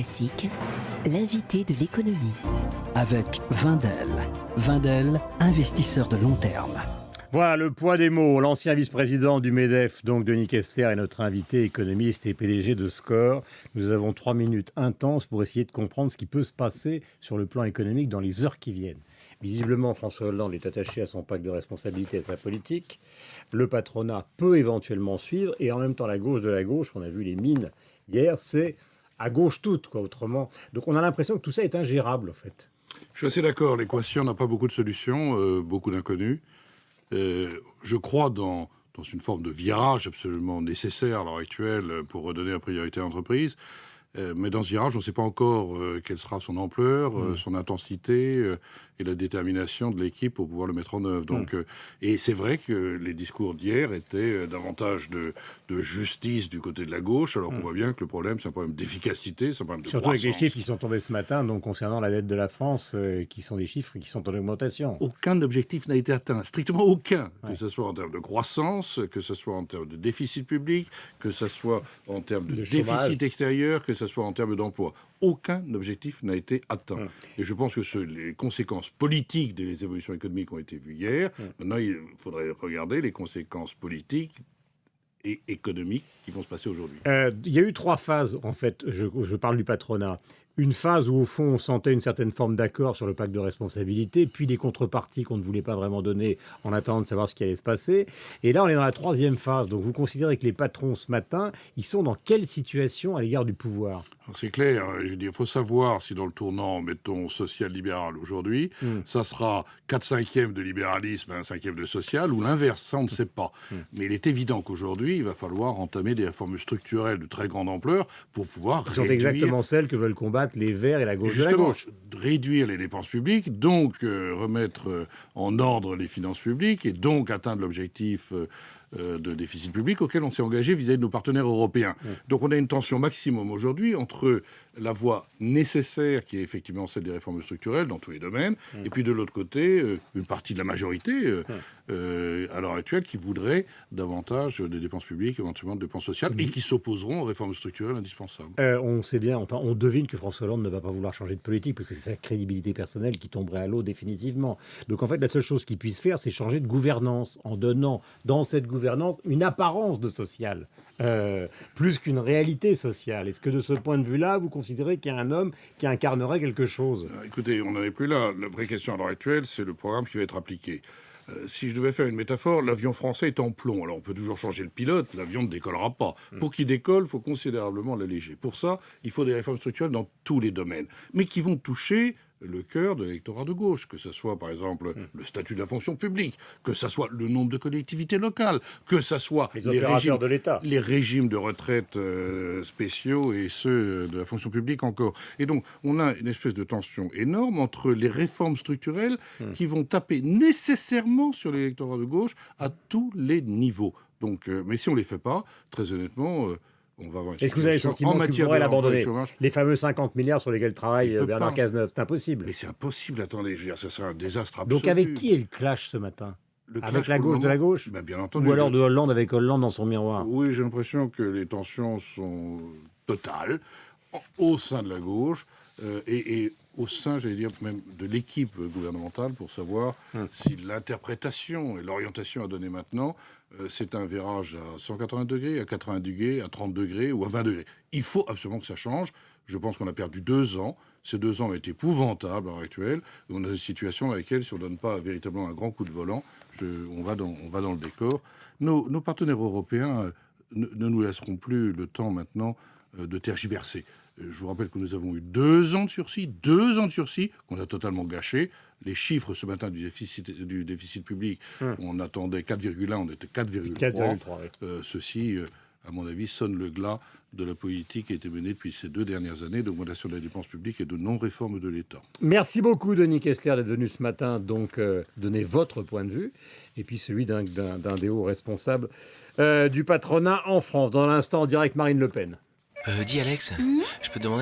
Classique, l'invité de l'économie. Avec Wendel. Wendel, investisseur de long terme. Voilà le poids des mots. L'ancien vice-président du MEDEF, donc Denis Kessler, est notre invité économiste et PDG de Score. Nous avons 3 minutes intenses pour essayer de comprendre ce qui peut se passer sur le plan économique dans les heures qui viennent. Visiblement, François Hollande est attaché à son pacte de responsabilité et à sa politique. Le patronat peut éventuellement suivre et en même temps la gauche de la gauche, on a vu les mines hier, c'est à gauche toute, quoi, autrement. Donc on a l'impression que tout ça est ingérable, en fait. Je suis assez d'accord. L'équation n'a pas beaucoup de solutions, beaucoup d'inconnus. Je crois dans une forme de virage absolument nécessaire à l'heure actuelle pour redonner la priorité à l'entreprise. Mais dans ce virage, on ne sait pas encore quelle sera son ampleur, son intensité et la détermination de l'équipe pour pouvoir le mettre en œuvre. Donc, et c'est vrai que les discours d'hier étaient davantage de justice du côté de la gauche, alors qu'on voit bien que le problème, c'est un problème d'efficacité, c'est un problème de Surtout croissance. avec les chiffres qui sont tombés ce matin, donc concernant la dette de la France, qui sont des chiffres qui sont en augmentation. Aucun objectif n'a été atteint, strictement aucun, que ce soit en termes de croissance, que ce soit en termes de déficit public, que ce soit en termes de déficit extérieur, que ce soit en termes d'emploi. Aucun objectif n'a été atteint. Et je pense que les conséquences politiques des évolutions économiques ont été vues hier. Maintenant, il faudrait regarder les conséquences politiques et économiques qui vont se passer aujourd'hui. Il y a eu 3 phases, en fait, je parle du patronat. Une phase où, au fond, on sentait une certaine forme d'accord sur le pacte de responsabilité, puis des contreparties qu'on ne voulait pas vraiment donner en attendant de savoir ce qui allait se passer. Et là, on est dans la 3e phase. Donc, vous considérez que les patrons, ce matin, ils sont dans quelle situation à l'égard du pouvoir ? Alors, c'est clair, je veux dire, il faut savoir si dans le tournant, mettons, social-libéral aujourd'hui, ça sera 4/5 de libéralisme et 1/5 de social, ou l'inverse, ça on ne sait pas. Mais il est évident qu'aujourd'hui, il va falloir entamer des réformes structurelles de très grande ampleur pour pouvoir Qui sont exactement celles que veulent combattre les Verts et la gauche de la gauche. Réduire les dépenses publiques, donc remettre en ordre les finances publiques, et donc atteindre l'objectif de déficit public auquel on s'est engagé vis-à-vis de nos partenaires européens. Donc on a une tension maximum aujourd'hui entre la voie nécessaire, qui est effectivement celle des réformes structurelles dans tous les domaines, et puis de l'autre côté, une partie de la majorité, à l'heure actuelle, qui voudrait davantage de dépenses publiques, éventuellement de dépenses sociales, et qui s'opposeront aux réformes structurelles indispensables. On sait bien, enfin, on devine que François Hollande ne va pas vouloir changer de politique, parce que c'est sa crédibilité personnelle qui tomberait à l'eau définitivement. Donc en fait, la seule chose qu'il puisse faire, c'est changer de gouvernance, en donnant dans cette gouvernance une apparence de social, plus qu'une réalité sociale. Est-ce que de ce point de vue-là, vous considérez qu'il y a un homme qui incarnerait quelque chose ? Écoutez, on n'en est plus là. La vraie question à l'heure actuelle, c'est le programme qui va être appliqué. Si je devais faire une métaphore, l'avion français est en plomb. Alors on peut toujours changer le pilote, l'avion ne décollera pas. Pour qu'il décolle, il faut considérablement l'alléger. Pour ça, il faut des réformes structurelles dans tous les domaines, mais qui vont toucher le cœur de l'électorat de gauche, que ce soit par exemple le statut de la fonction publique, que ce soit le nombre de collectivités locales, que ce soit les opérateurs de l'État, les régimes de retraite spéciaux et ceux de la fonction publique encore. Et donc on a une espèce de tension énorme entre les réformes structurelles qui vont taper nécessairement sur l'électorat de gauche à tous les niveaux. Donc, mais si on ne les fait pas, très honnêtement... on va avoir une Est-ce que vous avez le sentiment que vous pourrez l'abandonner ? Les fameux 50 milliards sur lesquels travaille Bernard Cazeneuve, c'est impossible. Mais c'est impossible, attendez, je veux dire, ça serait un désastre absolu. Donc avec qui est le clash ce matin ? Avec la gauche de la gauche ? Bien entendu. Ou alors de Hollande avec Hollande dans son miroir ? Oui, j'ai l'impression que les tensions sont totales au sein de la gauche et au sein, j'allais dire, même de l'équipe gouvernementale pour savoir si l'interprétation et l'orientation à donner maintenant, c'est un virage à 180 degrés, à 80 degrés, à 30 degrés ou à 20 degrés. Il faut absolument que ça change. Je pense qu'on a perdu 2 ans. Ces 2 ans ont été épouvantables à l'heure actuelle. On a une situation dans laquelle, si on ne donne pas véritablement un grand coup de volant, on va dans le décor. Nos partenaires européens ne nous laisseront plus le temps maintenant de tergiverser. Je vous rappelle que nous avons eu 2 ans de sursis, qu'on a totalement gâchés. Les chiffres ce matin du déficit public, on attendait 4,1, on était 4,3. Ceci, à mon avis, sonne le glas de la politique qui a été menée depuis ces 2 dernières années d'augmentation de la dépense publique et de non-réforme de l'État. Merci beaucoup, Denis Kessler, d'être venu ce matin, donc donner votre point de vue, et puis celui d'un des hauts responsables du patronat en France. Dans l'instant, en direct, Marine Le Pen. Dis Alex, je peux te demander